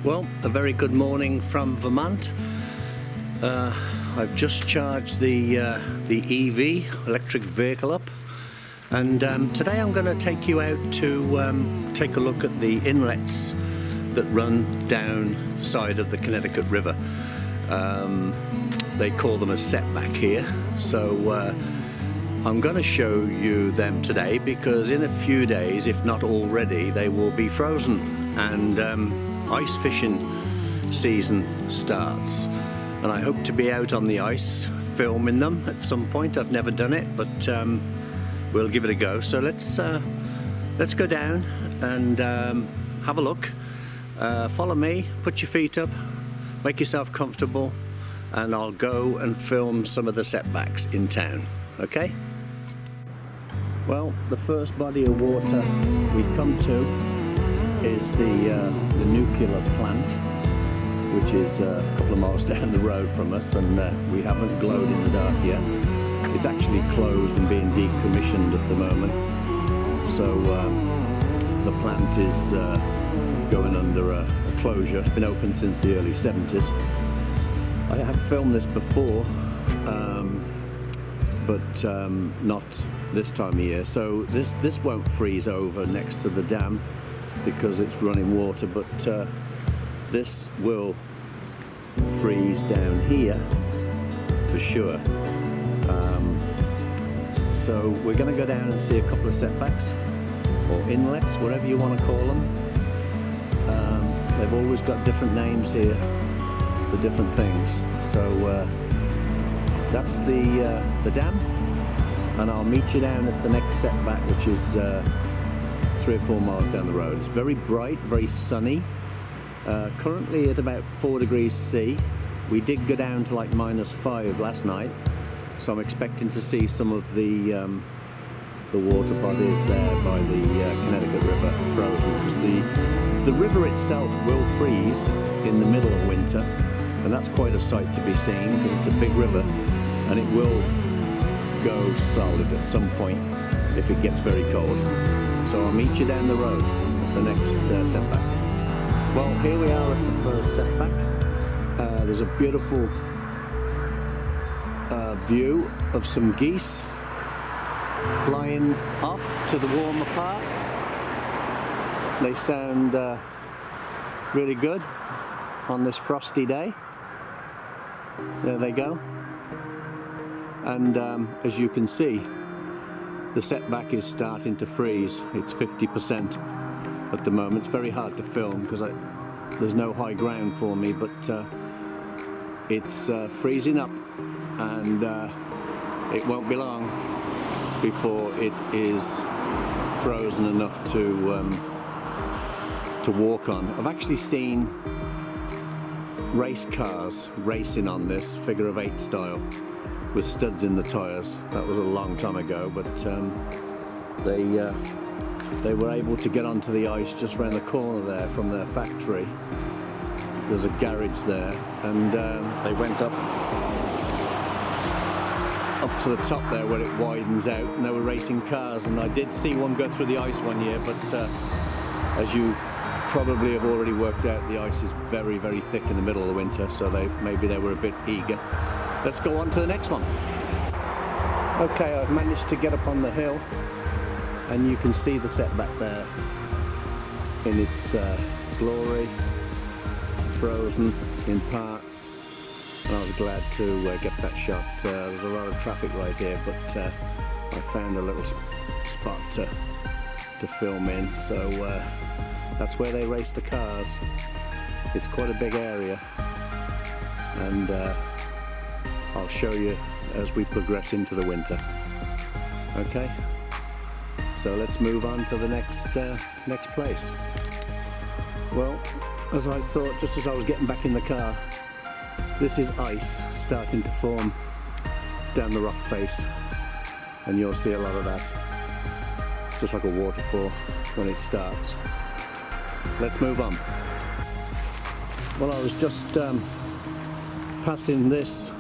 Well, a very good morning from Vermont. I've just charged the EV, electric vehicle, up, and today I'm going to take you out to take a look at the inlets that run down side of the Connecticut River. They call them a setback here, so I'm going to show you them today because in a few days, if not already, they will be frozen and ice fishing season starts, and I hope to be out on the ice filming them at some point. I've never done it, but we'll give it a go. So let's go down and have a look. Follow me, put your feet up, make yourself comfortable, and I'll go and film some of the setbacks in town, okay? Well, the first body of water we come to is the nuclear plant, which is a couple of miles down the road from us, and we haven't glowed in the dark yet. It's actually closed and being decommissioned at the moment, so the plant is going under a closure. It's been open since the early 70s. I have filmed this before, but not this time of year, so this won't freeze over next to the dam because it's running water, but this will freeze down here for sure. So we're going to go down and see a couple of setbacks, or inlets, whatever you want to call them. They've always got different names here for different things. So that's the dam, and I'll meet you down at the next setback, which is 3 or 4 miles down the road. It's very bright, very sunny. Currently at about 4 degrees C. We did go down to like -5 last night, so I'm expecting to see some of the water bodies there by the Connecticut River frozen, because the river itself will freeze in the middle of winter, and that's quite a sight to be seen because it's a big river, and it will go solid at some point if it gets very cold. So I'll meet you down the road at the next setback. Well, here we are at the first setback. There's a beautiful view of some geese flying off to the warmer parts. They sound really good on this frosty day. There they go. And as you can see, the setback is starting to freeze. It's 50% at the moment. It's very hard to film because there's no high ground for me, but it's freezing up, and it won't be long before it is frozen enough to walk on. I've actually seen race cars racing on this figure of 8 style with studs in the tyres. That was a long time ago, but they were able to get onto the ice just around the corner there from their factory. There's a garage there, and they went up to the top there where it widens out, and they were racing cars, and I did see one go through the ice one year, but as you probably have already worked out, the ice is very, very thick in the middle of the winter, so maybe they were a bit eager. Let's go on to the next one. Okay, I've managed to get up on the hill, and you can see the setback there in its glory, frozen in parts, and I was glad to get that shot. There's a lot of traffic right here, but I found a little spot to film in, so that's where they race the cars. It's quite a big area, and I'll show you as we progress into the winter. Okay, so let's move on to the next place. Well, as I thought, just as I was getting back in the car, this is ice starting to form down the rock face, and you'll see a lot of that, just like a waterfall when it starts. Let's move on. Well, I was just passing this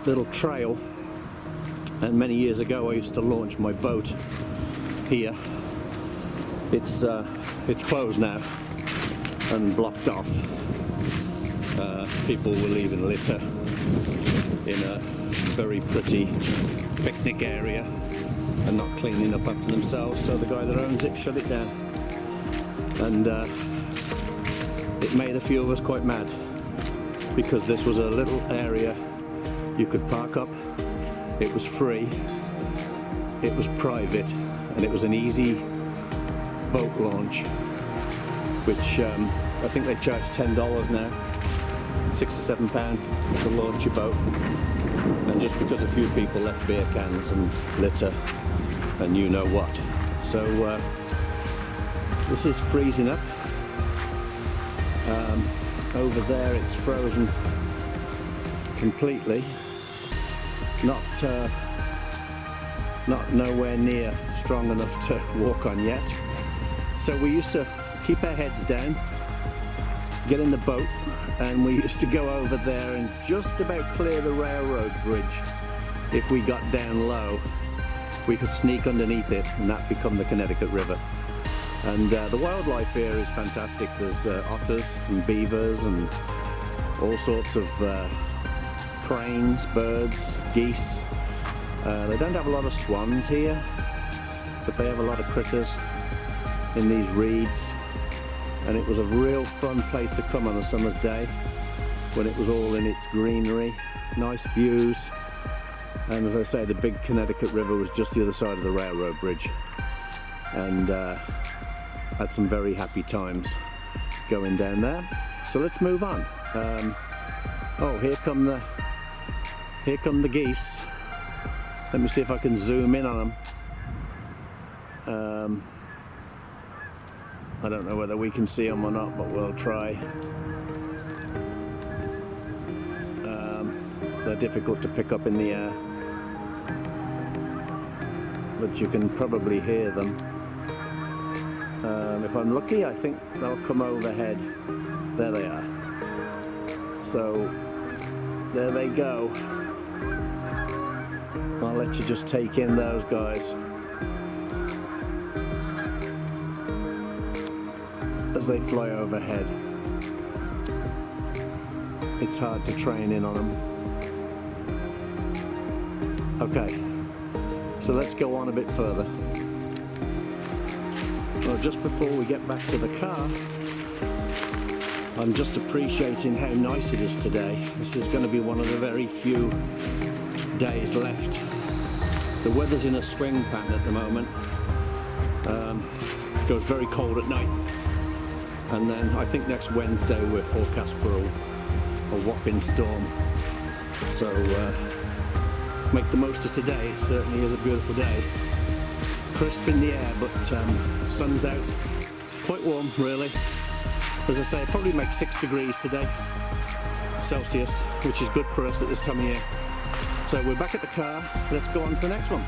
little trail, and many years ago I used to launch my boat here. It's closed now, and blocked off. People were leaving litter in a very pretty picnic area and not cleaning up after themselves, so the guy that owns it shut it down. And it made a few of us quite mad, because this was a little area you could park up, it was free, it was private, and it was an easy boat launch, which I think they charge $10 now, £6 or £7 to launch a boat. And just because a few people left beer cans and litter and you know what. So this is freezing up. Over there it's frozen completely. Not nowhere near strong enough to walk on yet. So we used to keep our heads down, get in the boat, and we used to go over there and just about clear the railroad bridge. If we got down low, we could sneak underneath it, and that become the Connecticut River. And the wildlife here is fantastic. There's otters and beavers and all sorts of cranes, birds, geese. They don't have a lot of swans here, but they have a lot of critters in these reeds. And it was a real fun place to come on a summer's day when it was all in its greenery, nice views. And as I say, the big Connecticut River was just the other side of the railroad bridge. And had some very happy times going down there. So let's move on. Oh, here come the geese. Let me see if I can zoom in on them. I don't know whether we can see them or not, but we'll try. They're difficult to pick up in the air, but you can probably hear them. If I'm lucky, I think they'll come overhead. There they are. So there they go. I'll let you just take in those guys as they fly overhead. It's hard to train in on them. Okay, so let's go on a bit further. Well, just before we get back to the car, I'm just appreciating how nice it is today. This is going to be one of the very few days left. The weather's in a swing pattern at the moment. It goes very cold at night, and then I think next Wednesday we're forecast for a whopping storm. So make the most of today. It certainly is a beautiful day. Crisp in the air, but sun's out. Quite warm, really. As I say, it probably makes 6 degrees today, Celsius, which is good for us at this time of year. So we're back at the car. Let's go on to the next one.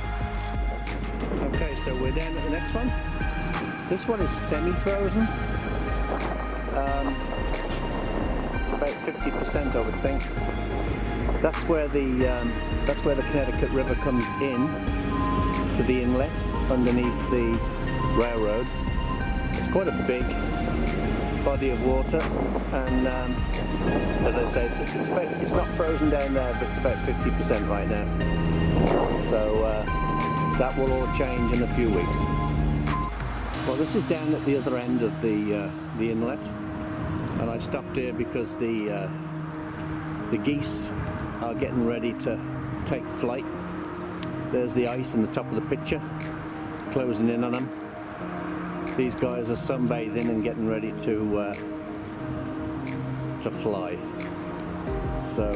Okay, so we're down at the next one. This one is semi-frozen. It's about 50%, I would think. That's where the Connecticut River comes in to the inlet underneath the railroad. It's quite a big body of water, and as I say, it's not frozen down there, but it's about 50% right now. So that will all change in a few weeks. Well, this is down at the other end of the inlet, and I stopped here because the geese are getting ready to take flight. There's the ice in the top of the picture, closing in on them. These guys are sunbathing and getting ready to fly. So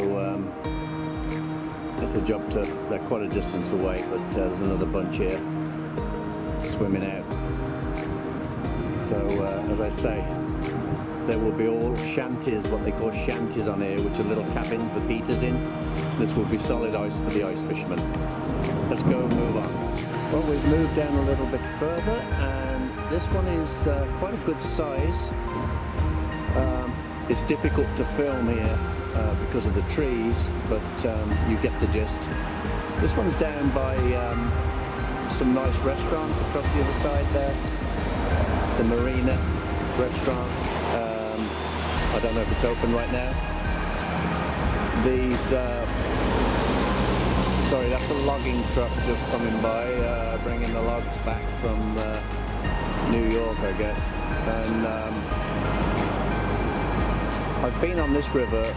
it's a job to. They're quite a distance away, but there's another bunch here swimming out. So as I say, there will be all shanties, what they call shanties on here, which are little cabins with heaters in. This will be solid ice for the ice fishermen. Let's go and move on. Well, we've moved down a little bit further, and this one is quite a good size. It's difficult to film here because of the trees, but you get the gist. This one's down by some nice restaurants across the other side there. The Marina restaurant, I don't know if it's open right now. These, sorry, that's a logging truck just coming by, bringing the logs back from New York, I guess. And I've been on this river,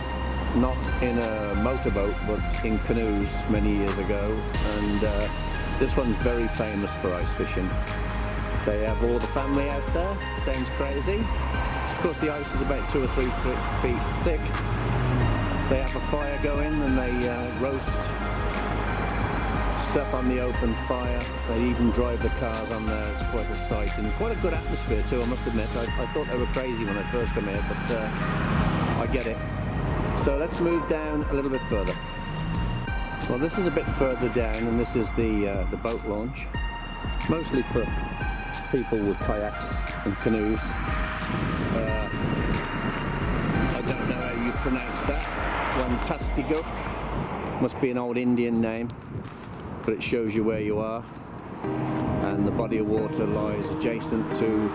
not in a motorboat, but in canoes many years ago, and this one's very famous for ice fishing. They have all the family out there. Sounds crazy. Of course, the ice is about 2 or 3 feet thick. They have a fire going and they roast stuff on the open fire. They even drive the cars on there. It's quite a sight and quite a good atmosphere too, I must admit. I thought they were crazy when I first came here, but I get it. So let's move down a little bit further. Well, this is a bit further down, and this is the boat launch, mostly for people with kayaks and canoes. I don't know how you pronounce that. Wantastiguk must be an old Indian name, but it shows you where you are. And the body of water lies adjacent to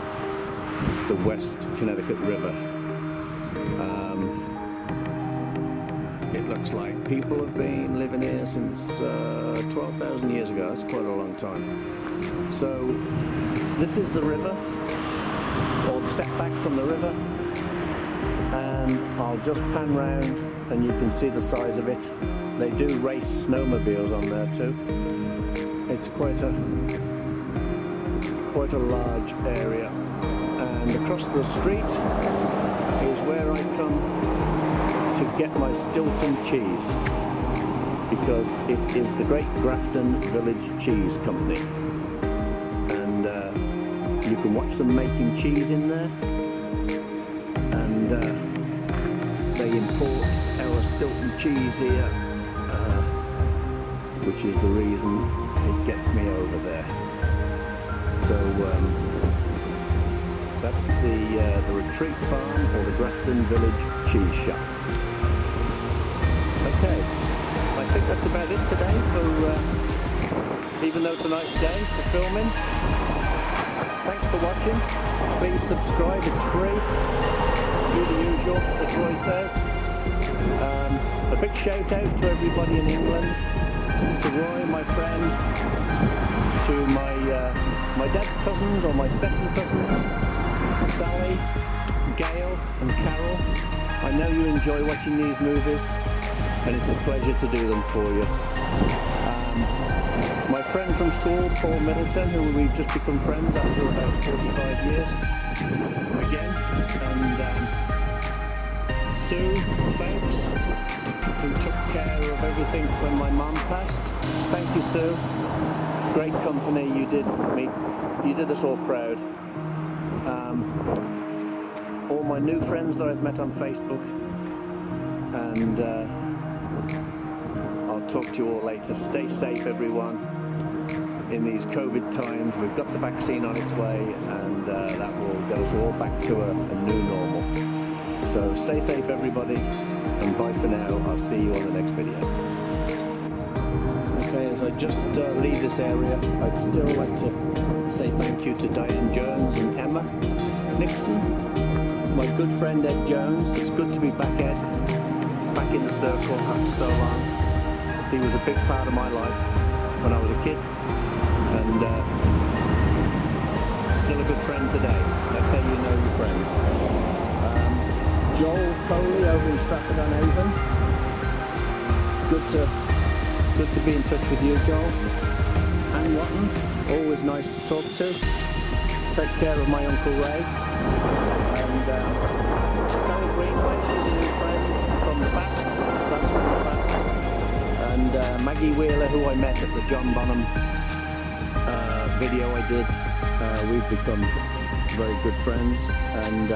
the West Connecticut River. It looks like people have been living here since 12,000 years ago. That's quite a long time. So this is the river, or the setback from the river, and I'll just pan round and you can see the size of it. They do race snowmobiles on there too. It's quite a large area, and across the street is where I come to get my Stilton cheese, because it is the Great Grafton Village Cheese Company, and you can watch them making cheese in there, and they import our Stilton cheese here, which is the reason it gets me over there. So that's the Retreat Farm, or the Grafton Village Cheese Shop. Okay, I think that's about it today for, even though it's a nice day for filming. Thanks for watching. Please subscribe, it's free. Do the usual, as Roy says. A big shout out to everybody in England, to Roy, my friend, to my dad's cousins, or my second cousins, Sally, Gail and Carol. I know you enjoy watching these movies, and it's a pleasure to do them for you. My friend from school, Paul Middleton, who we've just become friends after about 45 years again, and Sue, thanks, who took care of everything when my mum passed. Thank you, Sue. Great company. You did us all proud. All my new friends that I've met on Facebook, and I'll talk to you all later. Stay safe, everyone, in these COVID times. We've got the vaccine on its way, and that will get us all back to a new normal. So stay safe, everybody, and bye for now. I'll see you on the next video. Okay, as I just leave this area, I'd still like to say thank you to Diane Jones and Emma Nixon, my good friend Ed Jones. It's good to be back, Ed, back in the circle after so long. He was a big part of my life when I was a kid, and still a good friend today. That's how you know your friends. Joel Coley over in Stratford-on-Avon. Good to be in touch with you, Joel. Anne Watton, always nice to talk to. Take care of my Uncle Ray. And Carol Greenway, she's a new friend from the past. That's from the past. And Maggie Wheeler, who I met at the John Bonham video I did. We've become very good friends. And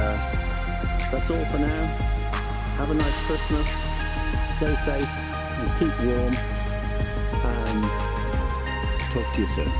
that's all for now. Have a nice Christmas. Stay safe and keep warm. And talk to you soon.